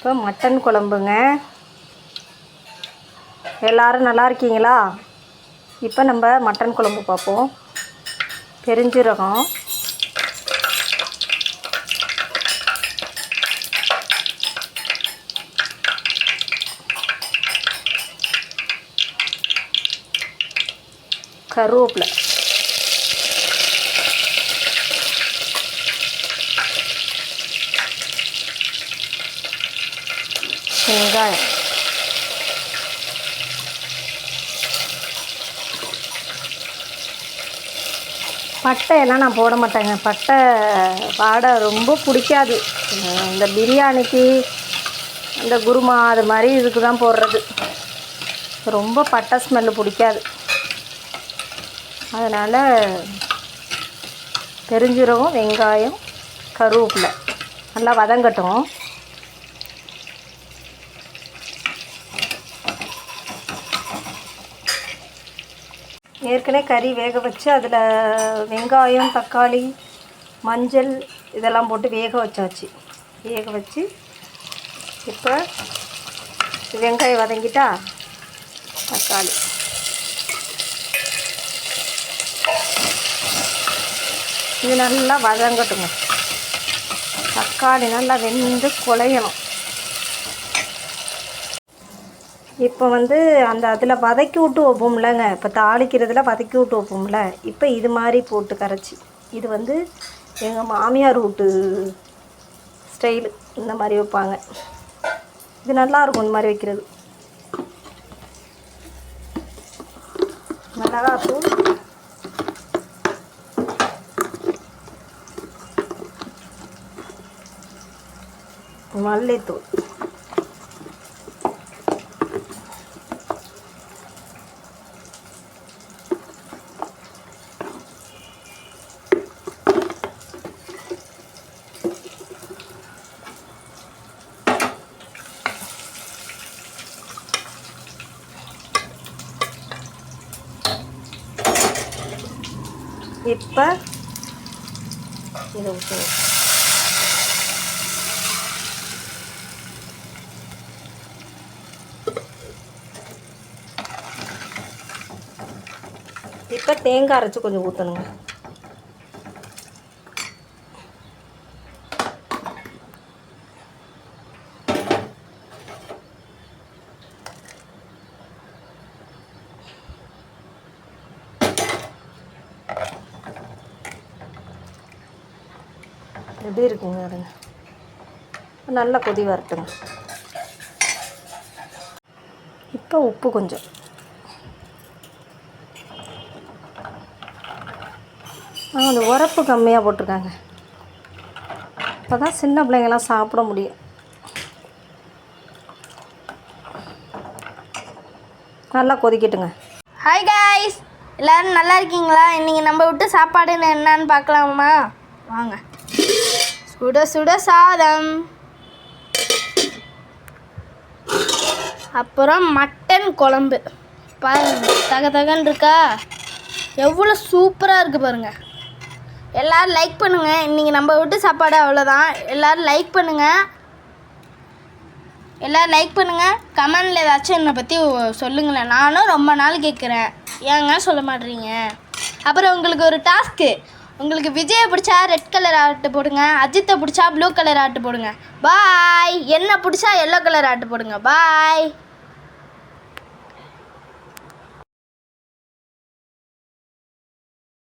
இப்போ மட்டன் குழம்புங்க. எல்லோரும் நல்லா இருக்கீங்களா? இப்போ நம்ம மட்டன் குழம்பு பார்ப்போம். பெருஞ்சீரகம், கருவேப்பிலை, வெங்காயம், பட்டையெல்லாம் நான் போட மாட்டேங்க. பட்டை வாடை ரொம்ப பிடிக்காது. இந்த பிரியாணிக்கு, இந்த குருமா அது மாதிரி இதுக்கு தான் போடுறது. ரொம்ப பட்டை ஸ்மெல்லு பிடிக்காது. அதனால் பெருஞ்சீரகம், வெங்காயம், கருவேப்பிலை நல்லா வதங்கட்டும். ஏற்கனவே கறி வேக வச்சு அதில் வெங்காயம், தக்காளி, மஞ்சள் இதெல்லாம் போட்டு வேக வச்சாச்சு. வேக வச்சு இப்போ வெங்காயம் வதங்கிட்டா தக்காளி, இது நல்லா வதங்கட்டுங்க. தக்காளி நல்லா வெந்து குழையணும். இப்போ அந்த அதில் வதக்கி விட்டு வைப்போம்லங்க. இப்போ தாளிக்கிறதுல வதக்கி விட்டு வைப்போம்ல. இப்போ இது மாதிரி போட்டு கரைச்சி, இது எங்கள் மாமியார் வீட்டு ஸ்டைலு. இந்த மாதிரி வைப்பாங்க. இது நல்லாயிருக்கும் இந்த மாதிரி வைக்கிறது. மிளகாத்தூள், மல்லித்தூள், இப்போ இதை ஊற்றுவோம். இப்போ தேங்காய் அரைச்சி கொஞ்சம் ஊற்றணுங்க. எப்படி இருக்குங்க அதுங்க? நல்லா கொதி வரட்டுங்க. இப்போ உப்பு கொஞ்சம், அந்த உரப்பு கம்மியாக போட்டிருக்காங்க. அப்போ தான் சின்ன பிள்ளைங்கள்லாம் சாப்பிட முடியும். நல்லா கொதிக்கட்டுங்க. ஹாய் காய்ஸ், எல்லோரும் நல்லா இருக்கீங்களா? இன்றைக்கி நம்ம விட்டு சாப்பாடுன்னு என்னன்னு பார்க்கலாமா? வாங்க. சுட சுட சாதம், அப்புறம் மட்டன் குழம்பு. பாருங்க, தக தகன்னு இருக்கா? எவ்வளோ சூப்பராக இருக்குது பாருங்கள். எல்லோரும் லைக் பண்ணுங்கள். இன்றைக்கி நம்ம விட்டு சாப்பாடு அவ்வளோதான். எல்லோரும் லைக் பண்ணுங்கள். எல்லோரும் லைக் பண்ணுங்கள். கமெண்டில் ஏதாச்சும் என்னை பற்றி சொல்லுங்களேன். நானும் ரொம்ப நாள் கேட்குறேன், ஏங்க சொல்ல மாட்டேறீங்க? அப்புறம் உங்களுக்கு ஒரு டாஸ்க்கு. உங்களுக்கு விஜயை பிடிச்சா ரெட் கலர் ஆர்ட்டு போடுங்க, அஜித்தை பிடிச்சா ப்ளூ கலர் ஆர்ட்டு போடுங்க. பாய். என்ன பிடிச்சா எல்லோ கலர் ஆர்ட்டு போடுங்க. பாய்.